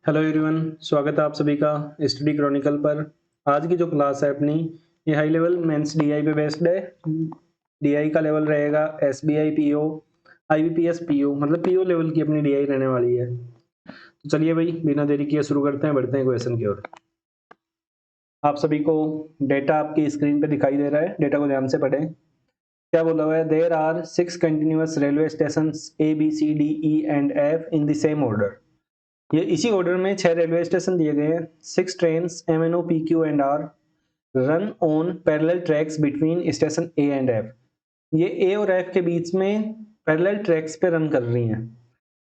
Hello everyone, स्वागत है आप सभी का स्टडी क्रॉनिकल पर। आज की जो क्लास है अपनी, ये हाई लेवल मेंस डीआई पे बेस्ड है। डीआई का लेवल रहेगा एसबीआई पीओ, आईबीपीएस पीओ, मतलब पीओ लेवल की अपनी डीआई रहने वाली है। तो चलिए भाई, बिना देरी किए शुरू करते हैं, बढ़ते हैं क्वेश्चन की ओर। आप सभी को डेटा आपकी स्क्रीन पे दिखाई दे रहा है, डेटा को ध्यान से पढ़ें। क्या बोला हुआ है? There are 6 continuous railway station A B C D E and F in the same order. ये इसी ऑर्डर में 6 रेलवे स्टेशन दिए गए हैं। 6 trains MNO PQ and R run on parallel tracks between station A and F. ये A और F के बीच में पैरेलल ट्रैक्स पे रन कर रही हैं।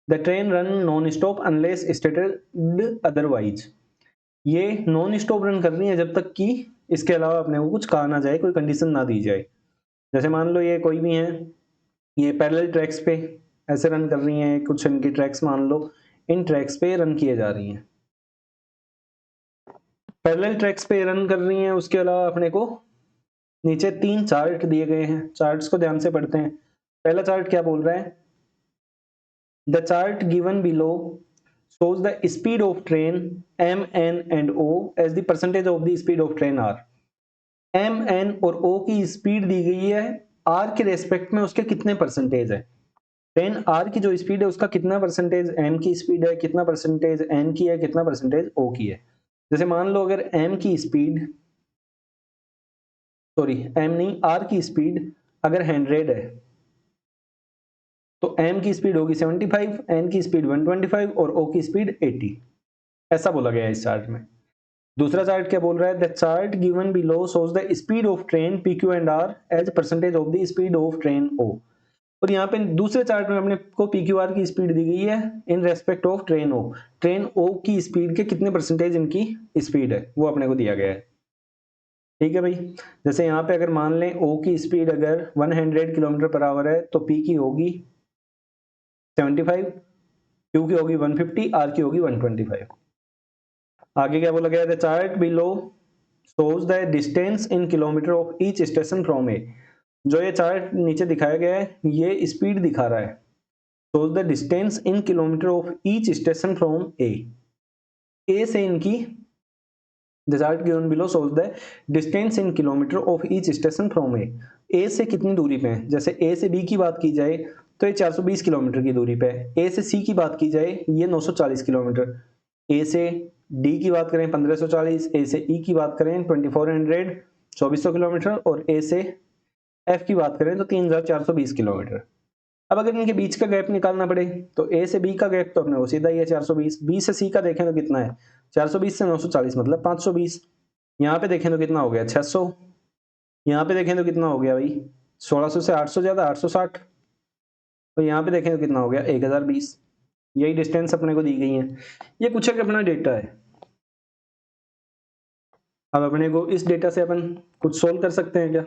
The train run non stop unless stated otherwise. ये नॉन स्टॉप रन कर रही है जब तक कि इसके अलावा अपने को कुछ कहा ना जाए, कोई कंडीशन ना दी जाए। जैसे मान लो ये कोई भी है, ये पैरेलल ट्रैक्स पे ऐसे रन कर रही हैं, कुछ इनकी ट्रैक्स मान लो, इन ट्रैक्स पे रन किए जा रही हैं, पैरेलल ट्रैक्स पे रन कर रही हैं। उसके अलावा अपने को नीचे 3 चार्ट दिए गए हैं, चार्ट्स को ध्यान से पढ़ते हैं। पहला चार्ट क्या बोल रहा है? The chart given below shows the speed of train m, n and o as the percentage of the speed of train r। m, n और o की स्पीड दी गई है, r के रेस्पेक्ट में उसके कितने परसेंटेज है। ट्रेन r की जो स्पीड है उसका कितना परसेंटेज m की स्पीड है, कितना परसेंटेज n की है, कितना परसेंटेज o की है। जैसे मान लो अगर m की स्पीड, सॉरी m नहीं, r की स्पीड अगर 100 है तो m की स्पीड होगी 75, n की स्पीड 125 और o की स्पीड 80। ऐसा बोला गया है इस चार्ट में। दूसरा चार्ट क्या बोल रहा है? The chart given below shows the speed of train PQ and R as percentage of the speed of train O। और यहाँ पे दूसरे चार्ट में अपने को PQR की स्पीड दी गई है in respect of train O। Train O की स्पीड के कितने परसेंटेज इनकी स्पीड है वो अपने को दिया गया है। ठीक है भाई। जैसे यहाँ पे अगर मान लें O की स्पीड अगर 100 किलोमीटर पर आवर है तो P की होगी 75, Q की होगी 150, R की होगी 125। आगे क्या बोला गया? The chart below shows the distance in kilometre of each station from A. जो ये चार्ट नीचे दिखाया गया है ये स्पीड दिखा रहा है। Shows the distance in kilometre of each station from A. A से इनकी, the chart given below shows the distance in kilometre of each station from A. A से कितनी दूरी पे है? जैसे ए से बी की बात की जाए तो ये 420 किलोमीटर की दूरी पे है। ए से सी की बात की जाए ये 940 किलोमीटर। ए से डी की बात करें 1540, ए से ई की बात करें 2400 2400 किलोमीटर, और ए से एफ की बात करें तो 3420 किलोमीटर। अब अगर इनके बीच का गैप निकालना पड़े तो ए से बी का गैप तो अपने को सीधा ही है 420। बी से सी का देखें तो कितना है? 420 से 940 मतलब 520। यहाँ पे देखें तो कितना हो गया? 600। यहाँ पे देखें तो कितना हो गया भाई? 1600 से 800 ज्यादा 860। तो यहाँ पे देखें तो कितना हो गया? 1020। यही डिस्टेंस अपने को दी गई है। ये कुछ एक अपना डेटा है। अब अपने को इस डेटा से अपन कुछ सोल्व कर सकते हैं क्या?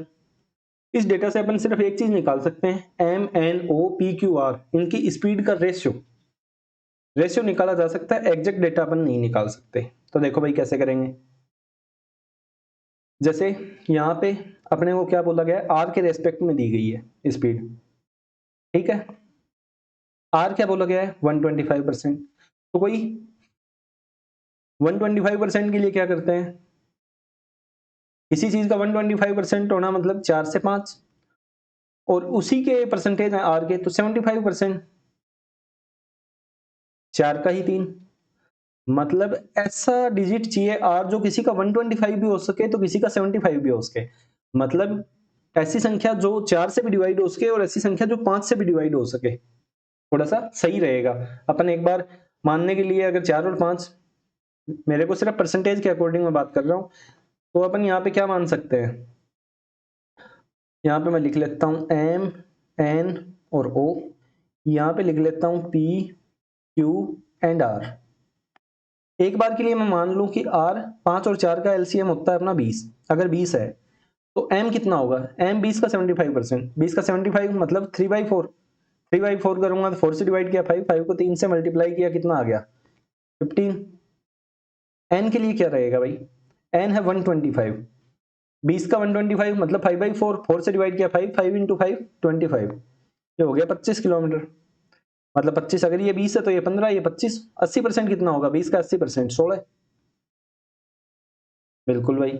इस डेटा से अपन सिर्फ एक चीज निकाल सकते हैं, M N O P Q R, इनकी स्पीड का रेशियो निकाला जा सकता है। एग्जैक्ट डेटा अपन नहीं निकाल सकते। तो देखो भाई कैसे करेंगे। जैसे यहाँ पे अपने को क्या बोला गया है? आर के रेस्पेक्ट में दी गई है स्पीड, ठीक है। आर क्या बोला गया है? 125%। तो कोई 125% के लिए क्या करते हैं? इसी चीज का 125% होना मतलब 4 से 5, और उसी के परसेंटेज है आर के तो 75%, 4 का ही 3। मतलब ऐसा डिजिट चाहिए आर जो किसी का 125 भी हो सके तो किसी का 75 भी हो सके। मतलब ऐसी संख्या जो 4 से भी डिवाइड हो सके और ऐसी संख्या जो 5 से भी डिवाइड हो सके, थोड़ा सा सही रहेगा। अपन एक बार मानने के लिए अगर 4 और 5, मेरे को सिर्फ परसेंटेज के अकॉर्डिंग मैं बात कर रहा हूं, तो अपन यहाँ पे क्या मान सकते हैं? यहाँ पे मैं लिख लेता हूं एम एन और ओ, यहाँ पे लिख लेता हूं पी क्यू एंड आर। एक बार के लिए मैं मान लूं कि R 5 और 4 का एलसीएम होता है अपना 20। अगर 20 है तो M कितना होगा? M 20 का 75%, 20 का 75 मतलब 3/4। 3/4 करूंगा तो 4 से डिवाइड किया 5, 5 को 3 से मल्टीप्लाई किया, कितना आ गया? 15। N के लिए क्या रहेगा भाई? N है 125। 20 का 125 मतलब 5/4, 4 से डिवाइड किया 5, 5 इंटू 5 25, ये हो गया 25 किलोमीटर। मतलब 25, अगर ये 20 है तो ये 15, ये 25, 80% कितना होगा? 20 का 80% 16। बिल्कुल भाई।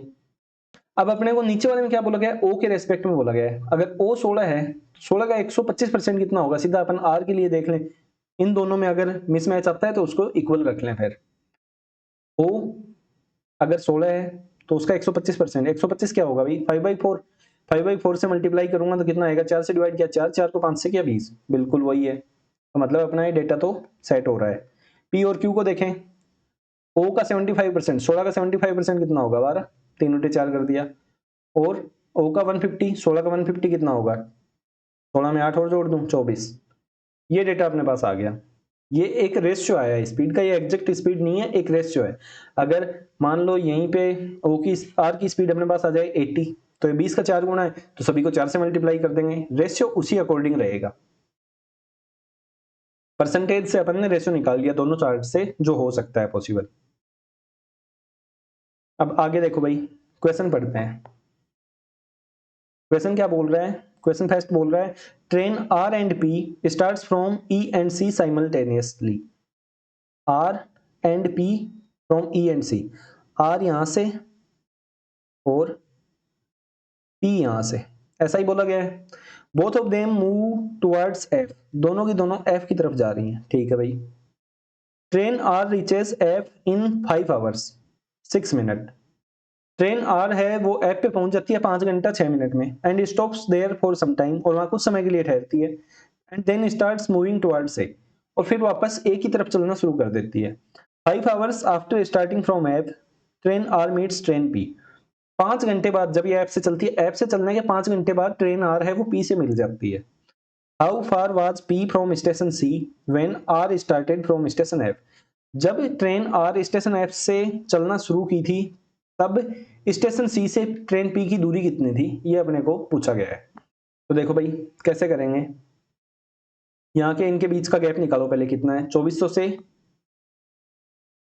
अब अपने को नीचे वाले में क्या बोला गया है? ओ के रेस्पेक्ट में बोला गया है। अगर ओ 16 है, 16 का 125% कितना होगा? सीधा अपन आर के लिए देख लें, इन दोनों में अगर मिसमैच आता है तो उसको इक्वल रख लें। फिर ओ अगर 16 है तो उसका 125%, 125 क्या होगा भाई? 5/4। 5/4 से मल्टीप्लाई करूंगा तो कितना आएगा? 4 से डिवाइड किया 4, 4 को 5 से किया 20। बिल्कुल वही है। तो मतलब अपना ये डेटा तो सेट हो रहा है। पी और क्यू को देखें। ओ का 75%, 16 का 75% कितना होगा? 12, 3 उल्टे 4 कर दिया। और ओ का 150, 16 का 150 कितना होगा? 16 में 8 और जोड़ दूं, 24। ये डेटा अपने पास आ गया। ये एक रेशियो आया है स्पीड का, ये एग्जैक्ट स्पीड नहीं है, एक रेशियो है। अगर मान लो यहीं पे ओ की आर की स्पीड अपने पास आ जाए 80, तो ये 20 का 4 गुना है, तो सभी को 4 से मल्टीप्लाई कर देंगे, रेशियो उसी अकॉर्डिंग रहेगा। परसेंटेज से अपन ने रेशियो निकाल लिया दोनों चार्ट से, जो हो सकता है पॉसिबल। अब आगे देखो भाई, क्वेश्चन पढ़ते हैं। क्वेश्चन क्या बोल रहा है? क्वेश्चन फर्स्ट बोल रहा है train R and P starts from E and C simultaneously. R and P from E and C, R यहां से और पी यहां से, ऐसा ही बोला गया है। Both of them move towards F, दोनों की दोनों एफ की तरफ जा रही हैं। ठीक है भाई। Train R reaches F in 5 hours 6 minute. Train R है वो एफ पे पहुंच जाती है 5 घंटा 6 मिनट में, and stops there for some time, और वहां कुछ समय के लिए ठहरती है, and then starts moving towards A, और फिर वापस ए की तरफ चलना शुरू कर देती है। 5 hours after starting from F, train R meets train P. 5 घंटे बाद जब ये ऐप से चलती है, ऐप से चलने के 5 घंटे बाद ट्रेन आर है वो पी से मिल जाती है। How far was P from station C when R started from station F, जब ट्रेन आर स्टेशन एफ से चलना शुरू की थी तब स्टेशन सी से ट्रेन पी की दूरी कितनी थी, ये अपने को पूछा गया है। तो देखो भाई कैसे करेंगे, यहाँ के इनके बीच का गैप निकालो पहले, कितना है? 2400 से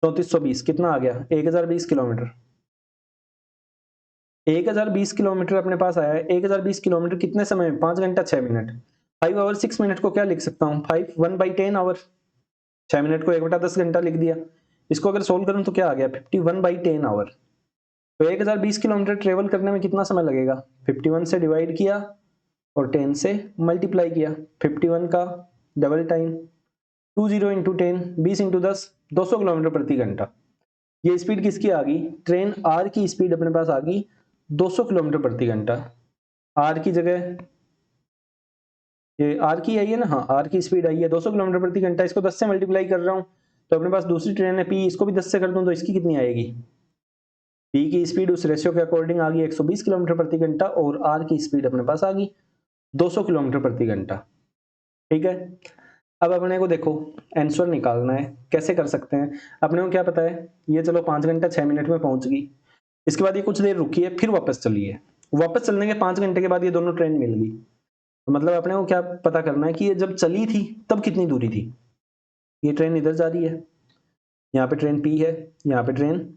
3420 कितना आ गया? 1020 किलोमीटर। 1020 किलोमीटर अपने पास आया है। 1020 किलोमीटर कितने समय में? 5 घंटा 6 मिनट। 5 आवर 6 मिनट को क्या लिख सकता हूँ? 5 1/10 आवर, 6 मिनट को 1/10 घंटा लिख दिया। इसको अगर सोल्व करूं तो क्या आ गया? 51/10 आवर। तो 1020 किलोमीटर ट्रेवल करने में कितना समय लगेगा? 51 से डिवाइड किया और 10 से मल्टीप्लाई किया। 51 का double time 20 into 10, 20 into 10, 200 kilometre प्रति घंटा। ये स्पीड किसकी आ गई? ट्रेन आर की स्पीड अपने पास आ गई 200 किलोमीटर प्रति घंटा। आर की जगह ये आर की आई है ना, हाँ आर की स्पीड आई है 200 किलोमीटर प्रति घंटा। इसको 10 से मल्टीप्लाई कर रहा हूं तो अपने पास दूसरी ट्रेन है पी, इसको भी 10 से कर दूं तो इसकी कितनी आएगी? पी की स्पीड उस रेशियो के अकॉर्डिंग आ गई 120 किलोमीटर प्रति घंटा, और आर की स्पीड अपने पास आ गई 200 किलोमीटर प्रति घंटा। ठीक है। अब अपने को देखो आंसर निकालना है, कैसे कर सकते हैं? अपने को क्या पता है, ये चलो 5 घंटा 6 मिनट में पहुंच गई, इसके बाद ये कुछ देर रुकी है फिर वापस चली है, वापस चलने के 5 घंटे के बाद ये दोनों ट्रेन मिल गई। तो मतलब अपने को क्या पता करना है कि ये जब चली थी तब कितनी दूरी थी। ये ट्रेन इधर जा रही है, यहाँ पे ट्रेन पी है, यहाँ पे ट्रेन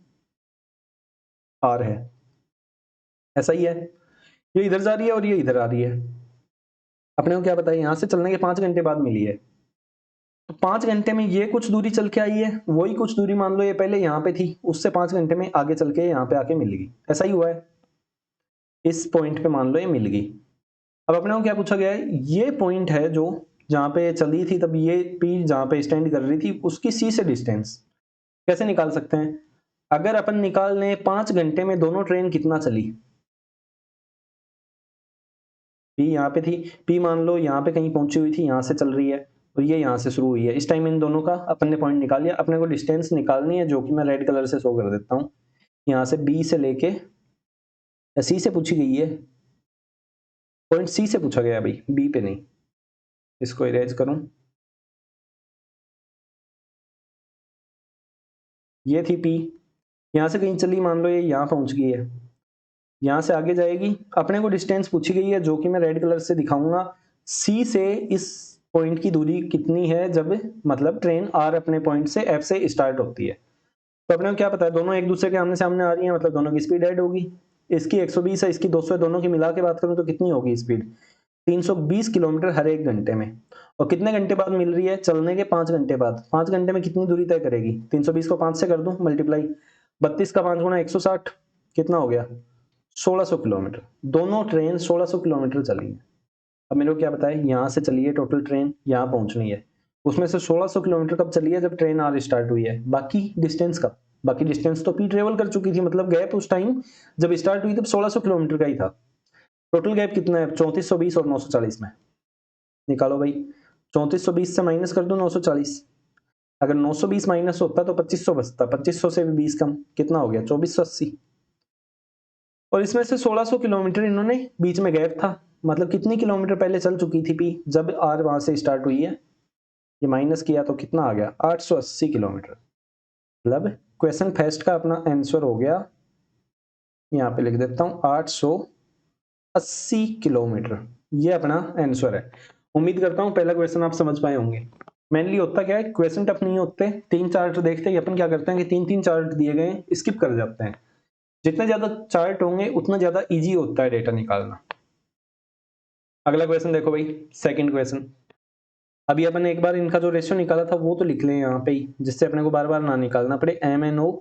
आर है, ऐसा ही है। ये इधर जा रही है और ये इधर आ रही है। अपने को क्या पता है यहाँ से चलने के 5 घंटे बाद मिली है, तो 5 घंटे में ये कुछ दूरी चल के आई है, वही कुछ दूरी मान लो ये पहले यहाँ पे थी, उससे 5 घंटे में आगे चल के यहाँ पे आके मिल गई। ऐसा ही हुआ है, इस पॉइंट पे मान लो ये मिल गई। अब अपने को क्या पूछा गया है? ये पॉइंट है जो जहां पे चली थी तब ये पी जहां पे स्टैंड कर रही थी उसकी सी से डिस्टेंस कैसे निकाल सकते हैं? अगर अपन निकाल लें 5 घंटे में दोनों ट्रेन कितना चली, पी यहाँ पे थी, पी मान लो यहाँ पे कहीं पहुंची हुई थी, यहाँ से चल रही है, और ये यहाँ से शुरू हुई है। इस टाइम इन दोनों का अपन ने पॉइंट निकाल लिया। अपने को डिस्टेंस निकालनी है जो कि मैं रेड कलर से शो कर देता हूँ। यहाँ से बी से लेके सी से पूछी गई है, पॉइंट सी से पूछा गया भाई, बी पे नहीं। इसको इरेज करूं, ये थी पी, यहाँ से कहीं चली, मान लो ये यहाँ पहुंच गई है, यहाँ से आगे जाएगी। अपने को डिस्टेंस पूछी गई है जो कि मैं रेड कलर से दिखाऊंगा। सी से इस पॉइंट की दूरी कितनी है जब मतलब ट्रेन आर अपने पॉइंट से एफ से स्टार्ट होती है। तो अपने को क्या पता है, दोनों एक दूसरे के आमने सामने आ रही है, मतलब दोनों की स्पीड ऐड होगी। इसकी 120 है, इसकी 200 है, दोनों की मिला के बात करूं तो कितनी होगी स्पीड? 320 किलोमीटर हर 1 घंटे में। और कितने घंटे बाद मिल रही है? चलने के 5 घंटे बाद। 5 घंटे में कितनी दूरी तय करेगी? 320 को 5 से कर दूं मल्टीप्लाई, 32 का 5 गुना 160, कितना हो गया? 1600 किलोमीटर। दोनों ट्रेन 1600 किलोमीटर चली है। अब मेरे को क्या बताए, यहाँ से चली है टोटल ट्रेन, यहाँ पहुंचनी है, उसमें से 1600 किलोमीटर कब चली है? जब ट्रेन आर स्टार्ट हुई है। बाकी डिस्टेंस कब? बाकी डिस्टेंस तो पी ट्रेवल कर चुकी थी, मतलब गैप उस टाइम जब स्टार्ट हुई तब 1600 किलोमीटर का ही था। टोटल गैप कितना है? 3420 और 940 में। निकालो भाई, 3420 से माइनस कर दो 940। अगर 920 माइनस होता तो 2500 बचता, 2500 से भी 20 कम, कितना हो गया? 2480। और इसमें से 1600 किलोमीटर इन्होंने, बीच में गैप था, मतलब कितनी किलोमीटर पहले चल चुकी थी पी, जब आर वहां से स्टार्ट हुई है। ये माइनस किया तो कितना आ गया? 880 किलोमीटर। मतलब क्वेश्चन फर्स्ट का अपना आंसर हो गया, यहाँ पे लिख देता हूँ 880 किलोमीटर। ये अपना आंसर है। उम्मीद करता हूँ पहला क्वेश्चन आप समझ पाए होंगे। मेनली होता क्या है, क्वेश्चन टफ नहीं होते, 3 चार्ट देखते ही अपन क्या करते हैं कि 3-3 चार्ट दिए गए स्किप कर जाते हैं। जितने ज्यादा चार्ट होंगे उतना ज्यादा इजी होता है डेटा निकालना। अगला क्वेश्चन देखो भाई, सेकंड क्वेश्चन। अभी अपन ने एक बार इनका जो रेशियो निकाला था वो तो लिख लें यहाँ पे ही, जिससे अपने को बार बार ना निकालना पड़े। MNO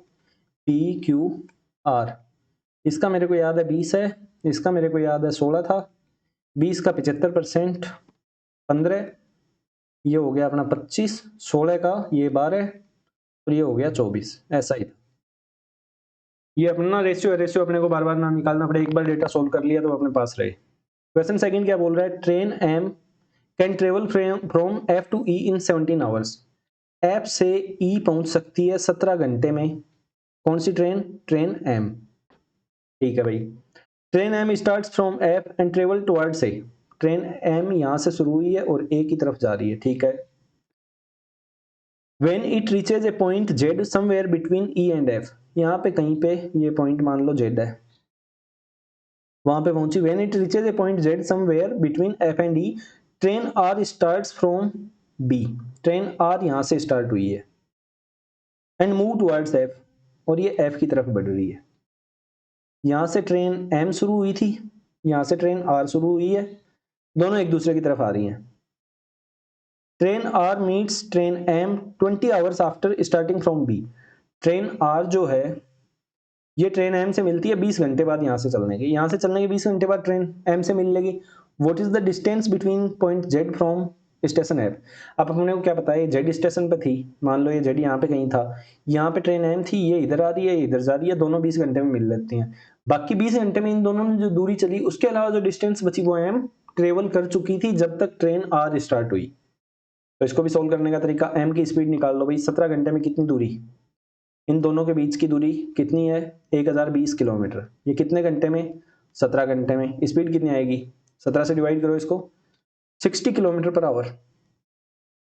PQR, इसका मेरे को याद है 20 है, इसका मेरे को याद है 16 था। 20 का 75%, 15, ये हो गया अपना 25, 16 का ये 12 और ये हो गया 24। ऐसा ही था। ये अपना रेशियो है, रेशियो अपने को बार बार ना निकालना पड़े, एक बार डेटा सोल्व कर लिया तो अपने पास रहे। क्वेश्चन सेकंड क्या बोल रहा है? Train M can travel from F to E in 17 hours. F से ई पहुंच सकती है 17 घंटे में। कौन सी ट्रेन? Train M. ठीक है भाई। Train M start from F and travel towards A. Train M यहां से शुरू हुई है और ए की तरफ जा रही है, ठीक है। When it reaches a point Z somewhere between E and F, यहाँ पे कहीं पे ये पॉइंट मान लो Z है, वहां पे पहुंची। When it reaches a point Z somewhere between F and E, train R starts from B, train R यहाँ से स्टार्ट हुई है, and move towards F, और ये F की तरफ बढ़ रही है। यहाँ से ट्रेन M शुरू हुई थी, यहाँ से ट्रेन R शुरू हुई है, दोनों एक दूसरे की तरफ आ रही हैं। Train R meets train M 20 hours after starting from B। Train R जो है ये ट्रेन एम से मिलती है 20 घंटे बाद, यहाँ से चलने के, यहाँ से चलने के 20 घंटे बाद ट्रेन एम से मिल लेगी। What is the distance between point Z from station F. अब अपने को क्या पता है, जेड स्टेशन पे थी, मान लो ये जेड यहाँ पे कहीं था, यहाँ पे ट्रेन एम थी, ये इधर आ रही है, ये इधर जा रही है, दोनों 20 घंटे में मिल लेती हैं। बाकी 20 घंटे में इन दोनों ने जो दूरी चली, उसके अलावा जो डिस्टेंस बची वो एम ट्रेवल कर चुकी थी जब तक ट्रेन आर स्टार्ट हुई। तो इसको भी सोल्व करने का तरीका, एम की स्पीड निकाल लो भाई, 17 घंटे में कितनी दूरी, इन दोनों के बीच की दूरी कितनी है? 1020 किलोमीटर। ये कितने घंटे में? 17 घंटे में। स्पीड कितनी आएगी? 17 से डिवाइड करो इसको, 60 किलोमीटर पर आवर।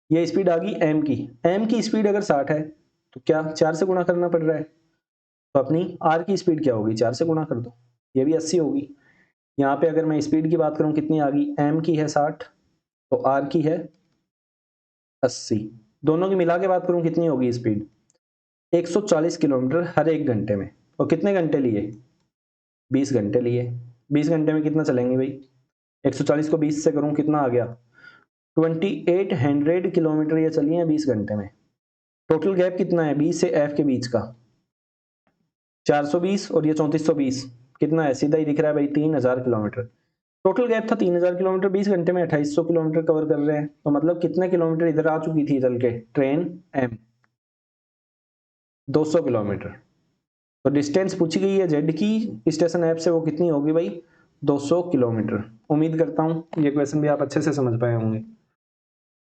ये स्पीड आ गई एम की। एम की स्पीड अगर 60 है तो क्या 4 से गुणा करना पड़ रहा है, तो अपनी आर की स्पीड क्या होगी? 4 से गुणा कर दो, ये भी 80 होगी। यहाँ पे अगर मैं स्पीड की बात करूं कितनी आ गई? एम की है 60 तो आर की है 80, दोनों की मिला के बात करूं कितनी होगी स्पीड? 140 किलोमीटर हर 1 घंटे में। और कितने घंटे लिए? 20 घंटे लिए। 20 घंटे में कितना चलेंगे भाई? 140 को 20 से करूं कितना आ गया? 2800 किलोमीटर ये चली है 20 घंटे में। टोटल गैप कितना है बी से एफ के बीच का? 420 और ये 3420, कितना है? सीधा ही दिख रहा है भाई, 3000 किलोमीटर। टोटल गैप था 3000 किलोमीटर, 20 घंटे में 2800 किलोमीटर कवर कर रहे हैं, तो मतलब कितने किलोमीटर इधर आ चुकी थी चल के ट्रेन एम? 200 किलोमीटर। तो डिस्टेंस पूछी गई है जेड की स्टेशन ऐप से, वो कितनी होगी भाई? 200 किलोमीटर। उम्मीद करता हूं ये क्वेश्चन भी आप अच्छे से समझ पाए होंगे।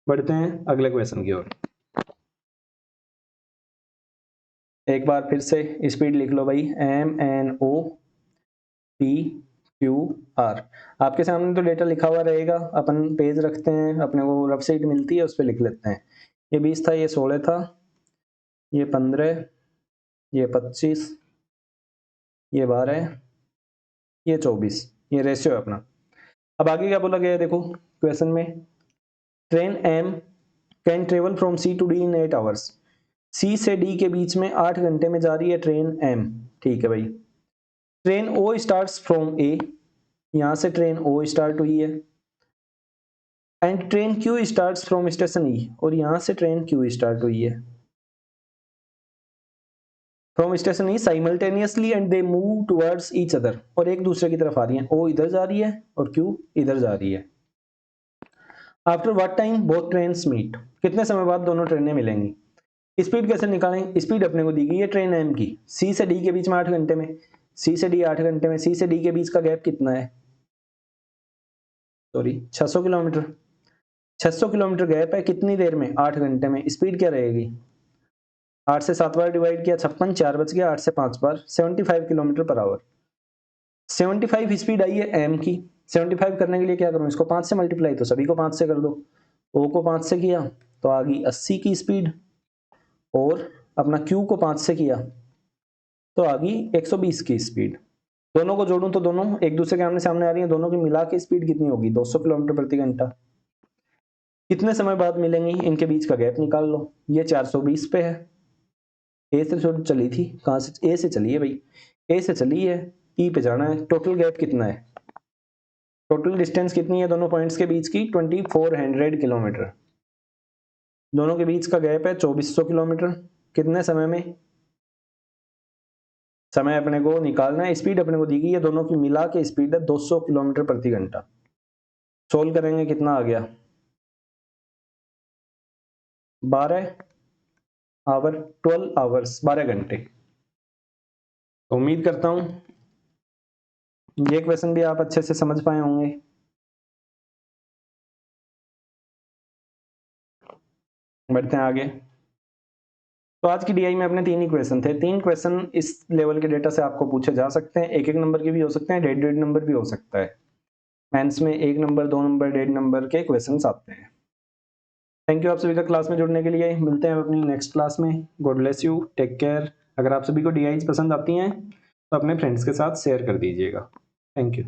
बढ़ते हैं अगले क्वेश्चन की ओर। एक बार फिर से स्पीड लिख लो भाई, MNO PQR। आपके सामने तो डेटा लिखा हुआ रहेगा, अपन पेज रखते हैं, अपने को रफ शीट मिलती है उस पर लिख लेते हैं। ये 20 था, ये 16 था, ये 15, ये 25, ये 12, ये 24, ये रेशियो है अपना। अब आगे क्या बोला गया है देखो क्वेश्चन में, train M can travel from C to D in 8 hours. C से डी के बीच में 8 घंटे में जा रही है ट्रेन एम, ठीक है भाई। Train O starts from A, यहां से ट्रेन ओ स्टार्ट हुई है, and train Q starts from station E, और यहां से ट्रेन क्यू स्टार्ट हुई है from station E simultaneously and they move towards each other, और एक दूसरे की तरफ आ रही हैं, ओ इधर जा रही है और क्यू इधर जा रही है। After what time both trains meet, कितने समय बाद दोनों ट्रेनें मिलेंगी। स्पीड कैसे निकालें, स्पीड अपने को दी गई है ट्रेन एम की, सी से डी के बीच में 8 घंटे में, सी से डी 8 घंटे में, सी से डी के बीच का गैप कितना है, सॉरी 600 किलोमीटर, 600 किलोमीटर गैप है, कितनी देर में, 8 घंटे में। स्पीड क्या रहेगी, 8 से 7 बार डिवाइड किया 56, 4 बच गया, 8 से 5 बार 75 किलोमीटर पर आवर। 75 स्पीड आई है एम की, 75 करने के लिए क्या करूं, इसको 5 से मल्टीप्लाई, तो सभी को 5 से कर दो, ओ को 5 से किया तो आ गई 80 की स्पीड, और अपना क्यू को 5 से किया तो आ गई 120 की स्पीड। दोनों को जोड़ूं तो दोनों एक दूसरे के आमने सामने आ रही हैं, दोनों की मिला के स्पीड कितनी होगी, 200 किलोमीटर प्रति घंटा। कितने समय बाद मिलेंगी, इनके बीच का गैप निकाल लो, ये 420 पे है, ए से चली थी, कहां से, ए से चली है भाई, ए से चली है, ई पे जाना है, टोटल गैप कितना है, टोटल डिस्टेंस कितनी है दोनों पॉइंट्स के बीच की, 2400 किलोमीटर। दोनों के बीच का गैप है 2400 किलोमीटर, कितने समय में, समय अपने को निकालना है, स्पीड अपने को दी गई है, दोनों की मिला के स्पीड है 200 किलोमीटर प्रति घंटा। सोल्व करेंगे कितना आ गया, 12 आवर, 12 आवर्स, 12 घंटे। तो उम्मीद करता हूं ये क्वेश्चन भी आप अच्छे से समझ पाए होंगे। बढ़ते हैं आगे। तो आज की डीआई में अपने 3 ही क्वेश्चन थे, 3 क्वेश्चन इस लेवल के डेटा से आपको पूछे जा सकते हैं, 1-1 नंबर के भी हो सकते हैं, 1.5 नंबर भी हो सकता है। मेंस में 1 नंबर, 2 नंबर, 1.5 नंबर के क्वेश्चन आते हैं। थैंक यू आप सभी का क्लास में जुड़ने के लिए, मिलते हैं अपनी नेक्स्ट क्लास में। God bless you, take care. अगर आप सभी को डीआईज पसंद आती हैं तो अपने फ्रेंड्स के साथ शेयर कर दीजिएगा। Thank you.